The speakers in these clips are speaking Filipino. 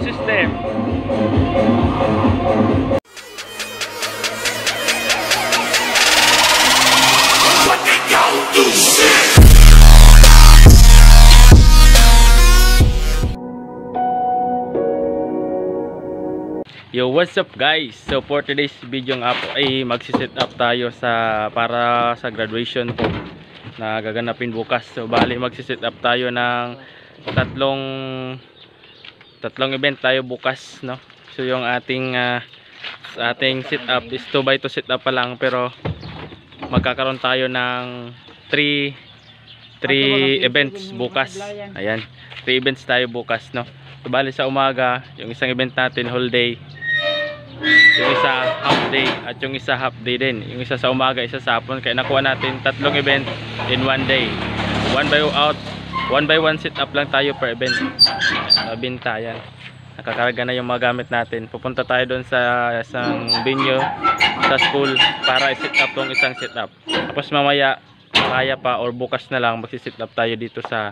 system. Yo, what's up guys? So for today's video nga po ay magsiset up tayo para sa graduation po na gaganapin bukas. So bali magsiset up tayo ng tatlong event tayo bukas, no? So yung ating set up is 2x2 set up pa lang, pero magkakaroon tayo ng 3 events bukas. Ayan, 3 events tayo bukas, no? So bali sa umaga, yung isang event natin whole day, yung isa half day, at yung isa half day din. Yung isa sa umaga, isa sa hapon. Kaya nakuha natin 3 event in 1 day. 1 by 1 set up lang tayo per event. Binta yan. Nakakarga na yung mga gamit natin. Pupunta tayo doon sa isang venue sa school para i-set up tong isang set up. Tapos mamaya, kaya pa or bukas na lang magsi-set up tayo dito sa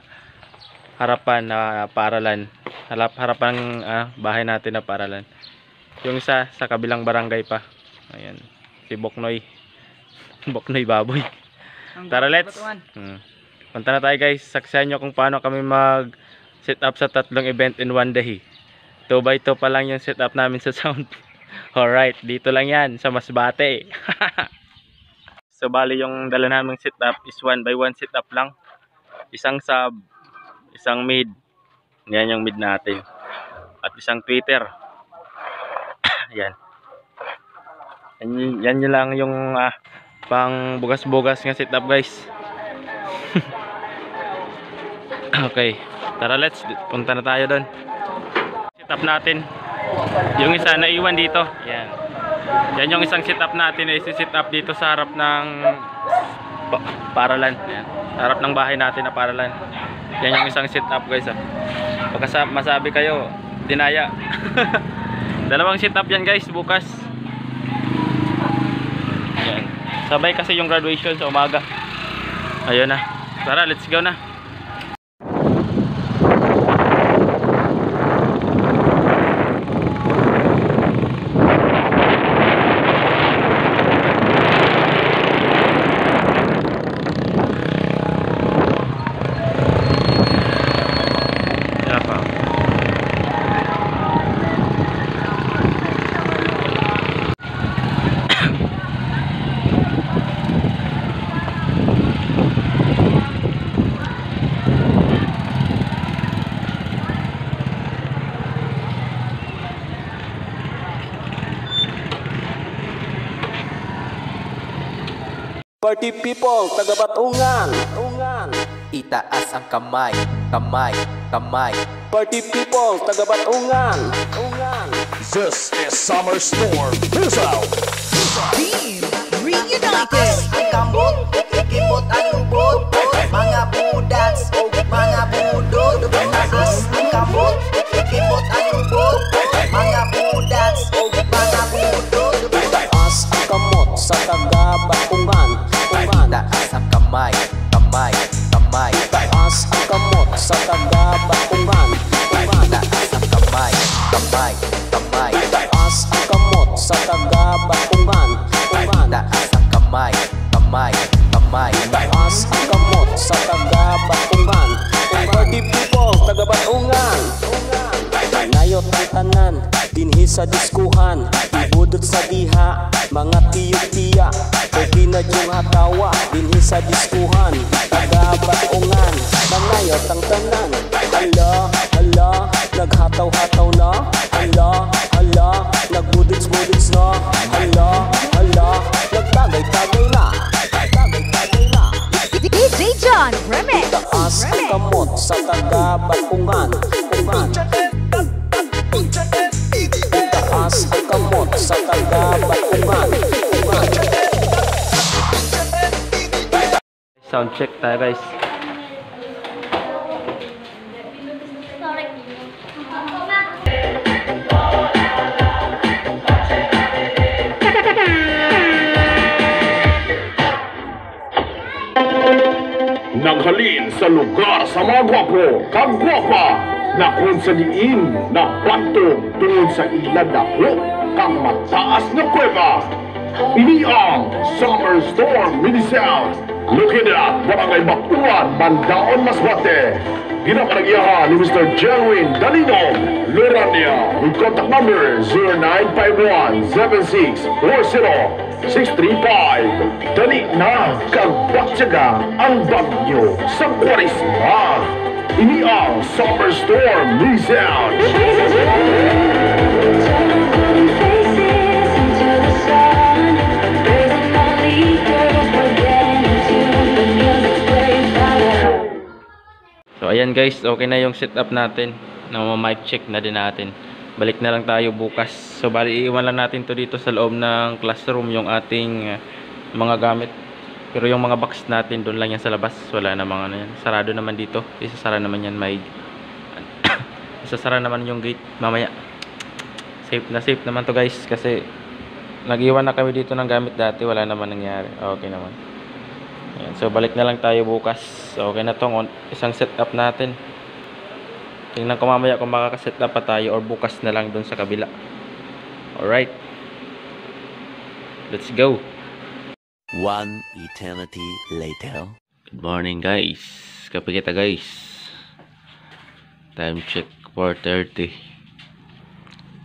harapan na paaralan. Harapan bahay natin na paaralan. Yung isa sa kabilang barangay pa. Ayan, si Boknoy. Boknoy baboy. Tara, let's. Punta na tayo guys. Saksihan nyo kung paano kami mag set up sa 3 event in 1 day. 2x2 pa lang yung set up namin sa sound. Alright, dito lang yan sa Masbate. So bali yung dala naming set up is 1 by 1 set up lang. Isang sub, isang mid. Yan yung mid natin. At isang tweeter. Yan. Yan lang yung pang bugas-bugas nga setup guys. Okay, tara, let's punta na tayo doon. Setup natin. Yung isa na iwan dito. Yan. Yan yung isang setup natin na isi-set up dito sa harap ng paaralan. Yan. Harap ng bahay natin na paaralan. Yan yung isang setup guys. Baka masabi kayo, dinaya. Dalawang setup yan guys bukas. Yan. Sabay kasi yung graduation sa umaga. Ayun na. Tara, let's go na. Party people, taga-Batungan. Itaas ang kamay, kamay, kamay. Party people, taga-Batungan. This is Summer Storm. Peace out. Team Reunited. Ang kamot, ikipot ang lubot. Mga budats, mga budod. Itaas ang kamot, ikipot ang lubot. Mga budats, mga budod. Taas ang kamot sa taga-Batungan. Itaas ang kamay, kamay, kamay. Taas ang kamot sa taga-Batungan. Itaas ang kamay, kamay, kamay. Taas ang kamot sa taga-Batungan. Itaas ang kamay, kamay, kamay. Taas ang kamot sa taga-Batungan. Party people, taga-Batungan. Nayot ang tanan, dinhi sa diskuhan. Ibudot sa diha, mga tiyok-tiya. Pwede na yung hatawa, dinhi sa diskuhan. Taga-Batungan, manayot ang tanan. Hala, hala, naghataw-hataw na. Hala, hala, nagbudots-budots na. Hala, hala, nagtagay-tagay na. Tagay-tagay na. DJ John Remix. Taas ang kamot sa taga-Batungan. Taas ang kamot sa taga-Batungan. Sound check tayo guys. Naghalin sa lugar sa mga gwapo, kagwapa. na kung sa diin na bantog tungod sa ilan na kang mataas na kuweba. Ini ang Summer Storm Mini Sound located at Barangay Bakuan, Mandaon, Masbate. Ginapanagyahan ni Mr. Jerwin Dalinog Lorania with contact number 0951-7640-635. Dali na kagbatsaga ang bagyo sa Kwarisma. Ini ang Summer Storm Mini Sound. So ayan guys, okay na yung setup natin. Mic check na din natin. Balik na lang tayo bukas. So bali iiwan lang natin to dito sa loob ng classroom yung ating mga gamit. Pero yung mga box natin doon lang yan sa labas. Wala namang ano yan. Sarado naman dito. Isasara naman yan may isasara naman yung gate mamaya. Safe naman to guys kasi nag-iwan na kami dito ng gamit dati. Wala naman nangyari. Okay naman. Ayan, so balik na lang tayo bukas. So okay na tong isang setup natin. Tingnan ko mamaya kung makaka-setup pa tayo or bukas na lang dun sa kabila. Alright, let's go. One eternity later. Good morning guys. Kape kita guys. Time check 4:30.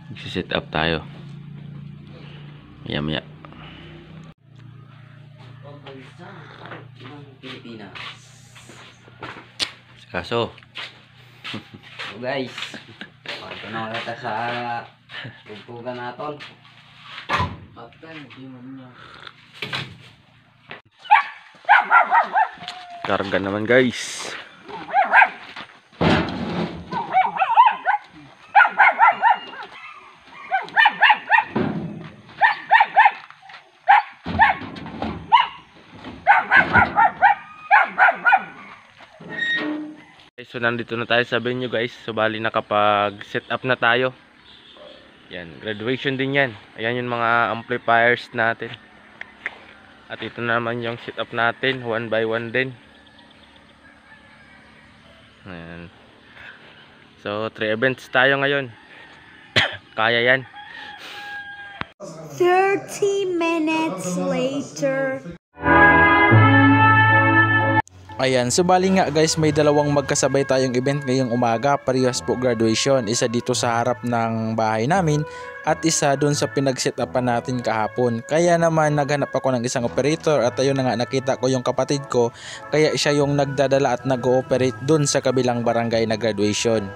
Magsi-set up tayo. Maya. Pilipinas. Kaso So guys, ito na kita sa tugtugan natin. karga naman guys. So nandito na tayo sa venue guys. So bali nakapag set up na tayo. Yan, graduation din yan. Ayan yung mga amplifiers natin. At ito naman yung set up natin, 1 by 1 din. Ayan. So 3 events tayo ngayon. Kaya yan. 30 minutes later. Ayan, so bali nga guys, may dalawang magkasabay tayong event ngayong umaga. Parehas po graduation. Isa dito sa harap ng bahay namin at isa doon sa pinag-set-upan natin kahapon. Kaya naman naghanap ako ng isang operator at ayun na nga, nakita ko yung kapatid ko. Kaya siya yung nagdadala at nag-ooperate doon sa kabilang barangay na graduation.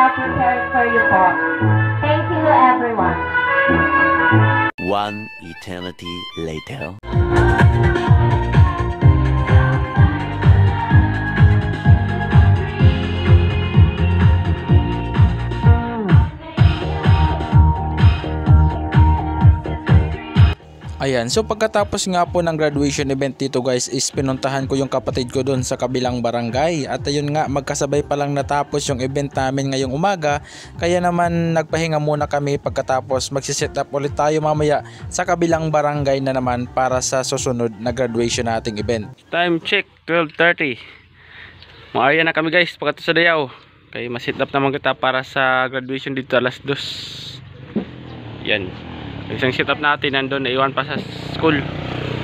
Prepared for you all. Thank you everyone. One eternity later. Ayan, so pagkatapos nga po ng graduation event dito guys is pinuntahan ko yung kapatid ko doon sa kabilang barangay. At ayun nga, magkasabay pa lang natapos yung event namin ngayong umaga. Kaya naman nagpahinga muna kami, pagkatapos magsiset up ulit tayo mamaya sa kabilang barangay na naman para sa susunod na graduation nating event. Time check 12:30. Maaya na kami guys pagkatapos sa dayaw. Kaya masit up naman kita para sa graduation dito alas 2. Yan. Isang setup natin nandun, naiwan pa sa school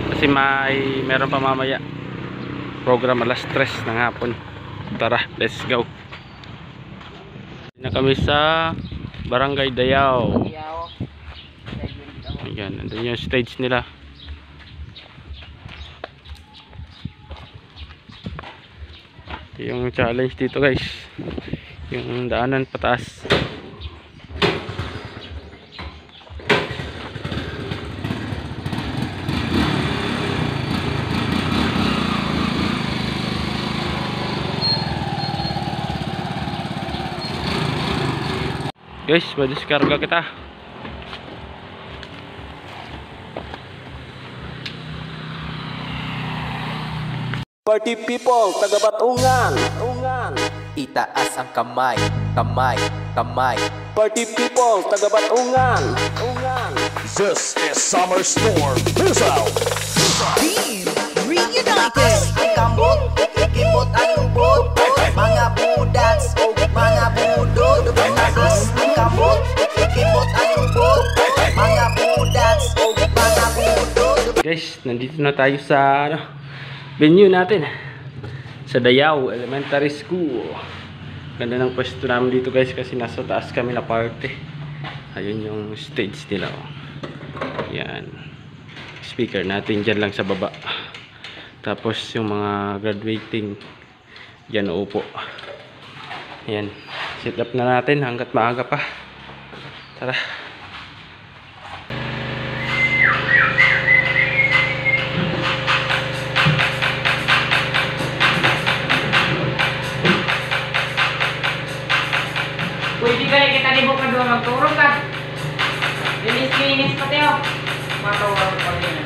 kasi meron pa mamaya program alas 3 ng hapon. Tara, let's go. Na kami sa Barangay Dayaw. Ayan, nandun yung stage nila. Ito yung challenge dito guys, yung daanan pataas. Guys, madiskarga kita. Party people, taga-Batungan. Itaas ang kamay, kamay, kamay. Party people, taga-Batungan. This is Summer Storm Missile. Ang kamot, ikipot ang lubot. Mga budats, mga budod. Mataas ang kamot, ikipot ang lubot. Mga budats, mga budod. Guys, nandito na tayo sa venue natin. Sa Dayao Elementary School. Ganda ng pwesto namin dito guys kasi nasa taas kami na party. Ayun yung stage nila. Yan. Speaker natin dyan lang sa baba. Tapos yung mga graduating dyan upo. Yan. Set up na natin hanggat maaga pa. Tara. Pwede ka kita di buka dua magturong ka. Linis pati oh. Matawag pa din.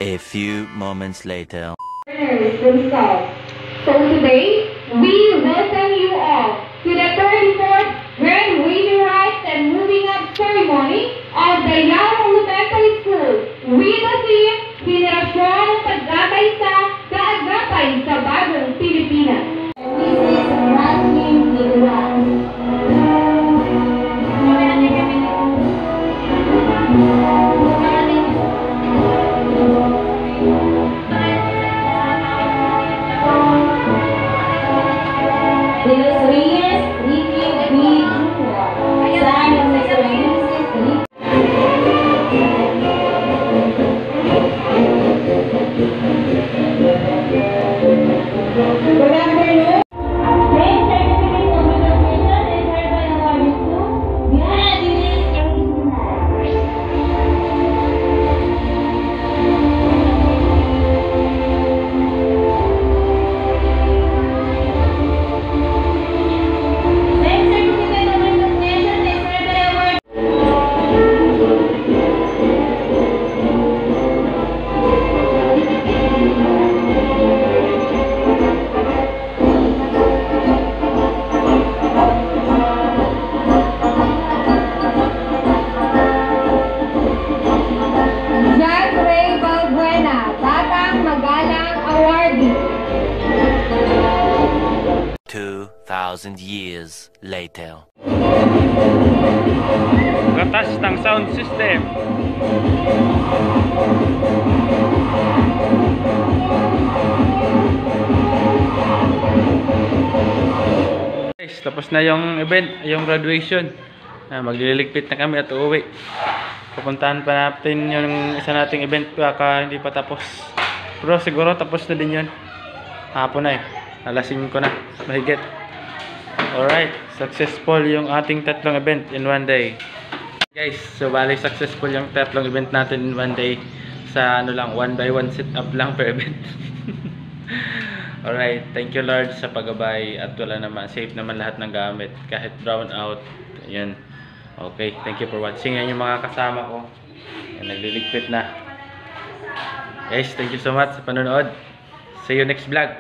A few moments later. Themselves. So today, we welcome you all to the 34th graduation rites and moving up ceremony of the Dayao Elementary School with the theme, Henerasyon ng Pag-agapay sa Kaagapay sa Bagong Pilipinas. This is Rasmin Niguan. Jack Ray Balbuena, Batang Magalang Awardee. 2,000 years later. Gatas ng sound system. Guys, tapos na yung event, yung graduation. Magliligpit na kami at uuwi. Pupuntahan pa natin yung isa nating event baka hindi pa tapos. Pero siguro tapos na din yun. Hapon na eh. Alas 5 na. Mahigit. Alright. Successful yung ating tatlong event in one day. Guys, so bali successful yung tatlong event natin in one day. Sa ano lang, 1 by 1 sit up lang per event. Alright. Thank you Lord sa paggabay. At wala naman. Safe naman lahat ng gamit. Kahit brown out. Ayan. Okay, thank you for watching. Yan yung mga kasama ko. Yan, nagliligpit na. Guys, thank you so much sa panonood. See you next vlog.